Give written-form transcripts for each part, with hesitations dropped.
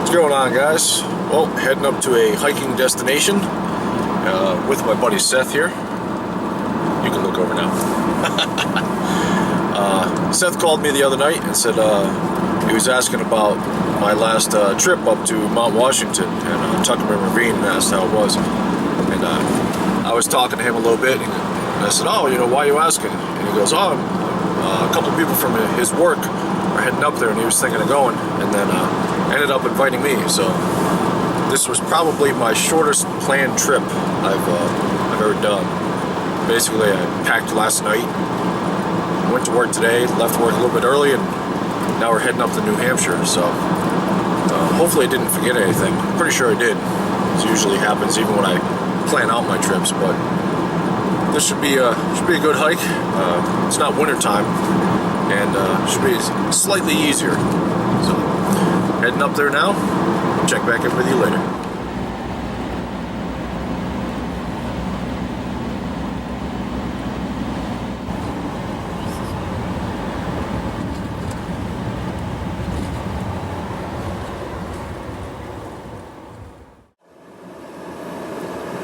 What's going on, guys? Well, heading up to a hiking destination with my buddy Seth here. You can look over now. Seth called me the other night and said he was asking about my last trip up to Mount Washington and Tuckerman Ravine, and asked how it was. And I was talking to him a little bit, and I said, "Oh, you know, why are you asking?" And he goes, "Oh, a couple of people from his work are heading up there, and he was thinking of going," and then ended up inviting me. So this was probably my shortest planned trip I've ever done. Basically, I packed last night, went to work today, left work a little bit early, and now we're heading up to New Hampshire. So hopefully I didn't forget anything. I'm pretty sure I did. This usually happens even when I plan out my trips, but this should be a good hike. It's not winter time, and should be slightly easier. So heading up there now. Check back in with you later.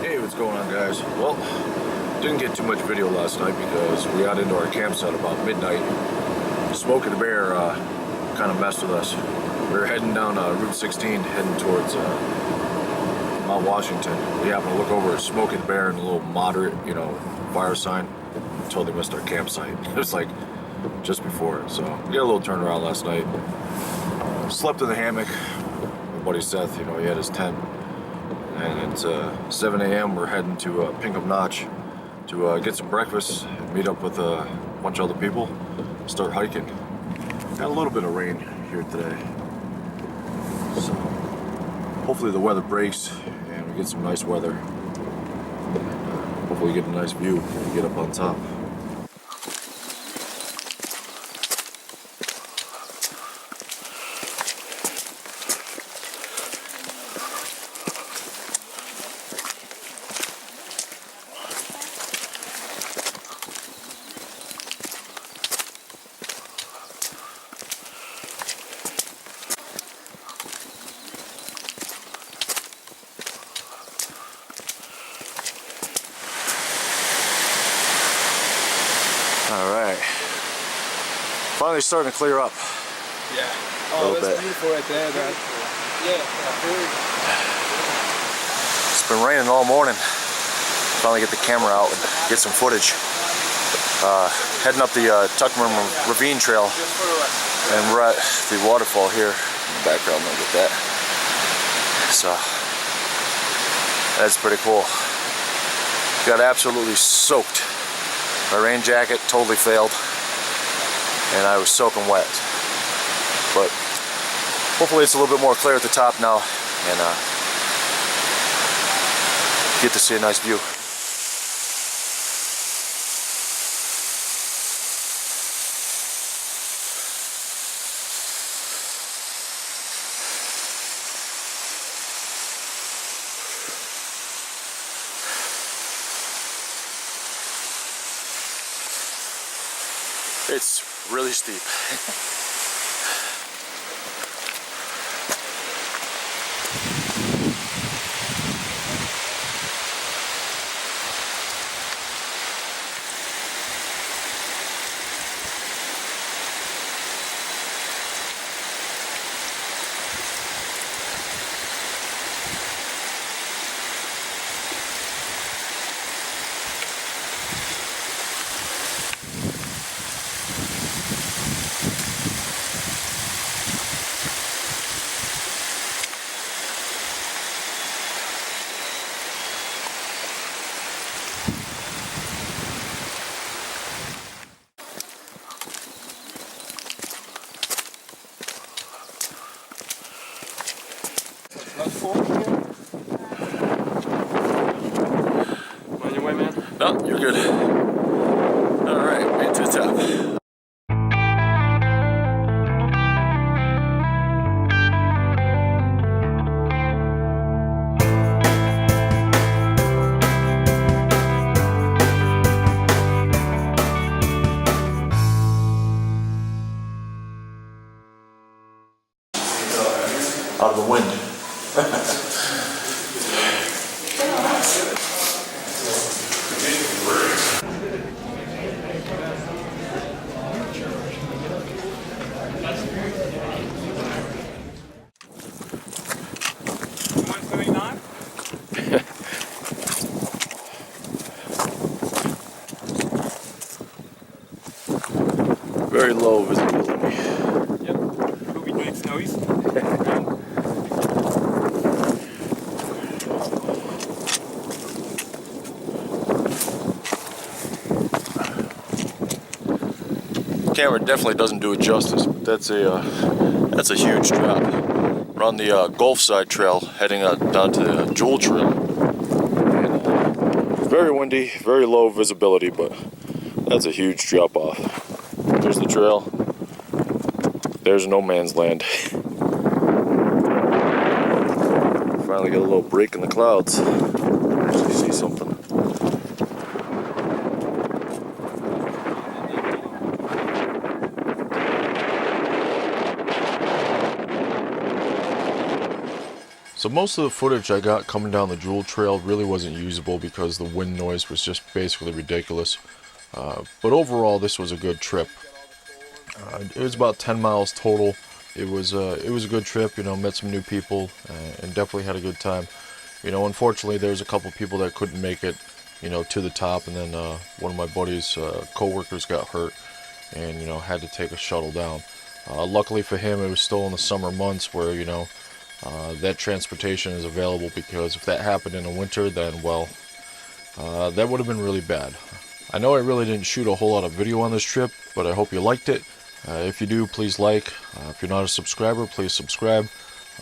Hey, what's going on, guys? Well, didn't get too much video last night because we got into our campsite about midnight. Smoking a bear kind of messed with us. We were heading down Route 16, heading towards Mount Washington. We happened to look over a smoking bear and a little moderate, fire sign. Totally missed our campsite. It was like just before it. So we got a little turnaround last night. Slept in the hammock. My buddy Seth, he had his tent. And it's 7 a.m. We're heading to Pinkham Notch to get some breakfast and meet up with a bunch of other people. Start hiking. Got a little bit of rain here today. So hopefully the weather breaks and we get some nice weather. Hopefully we get a nice view when we get up on top. Alright, finally starting to clear up. Yeah. Oh, that's beautiful right there, man. Yeah. It's been raining all morning. Finally get the camera out and get some footage. Heading up the Tuckerman Ravine trail, and we're at the waterfall here in the background. Look at that. So that's pretty cool. Got absolutely soaked. My rain jacket totally failed, and I was soaking wet. But hopefully it's a little bit more clear at the top now, and get to see a nice view. It's really steep. On your way, man? No, you're good. Alright, made to the top. out of the wind. Very low visibility. Yep. We'll be doing snowies. Camera definitely doesn't do it justice, but that's a huge drop. We're on the Gulf Side Trail, heading down to the Jewel Trail. And, very windy, very low visibility, but that's a huge drop off. There's the trail. There's no man's land. Finally get a little break in the clouds. Actually see something. So most of the footage I got coming down the Jewel Trail really wasn't usable because the wind noise was just basically ridiculous. But overall, this was a good trip. It was about 10 miles total. It was a good trip. You know, met some new people and definitely had a good time. You know, unfortunately, there was a couple people that couldn't make it, you know, to the top, and then one of my buddies' co-workers got hurt, and you know, had to take a shuttle down. Luckily for him, it was still in the summer months where, you know, that transportation is available, because if that happened in the winter, then, well, that would have been really bad. I know I really didn't shoot a whole lot of video on this trip, but I hope you liked it. If you do, please like. If you're not a subscriber, please subscribe.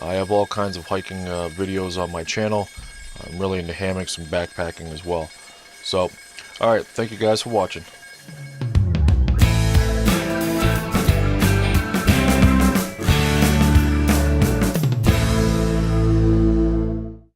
I have all kinds of hiking videos on my channel. I'm really into hammocks and backpacking as well. So, alright, thank you guys for watching.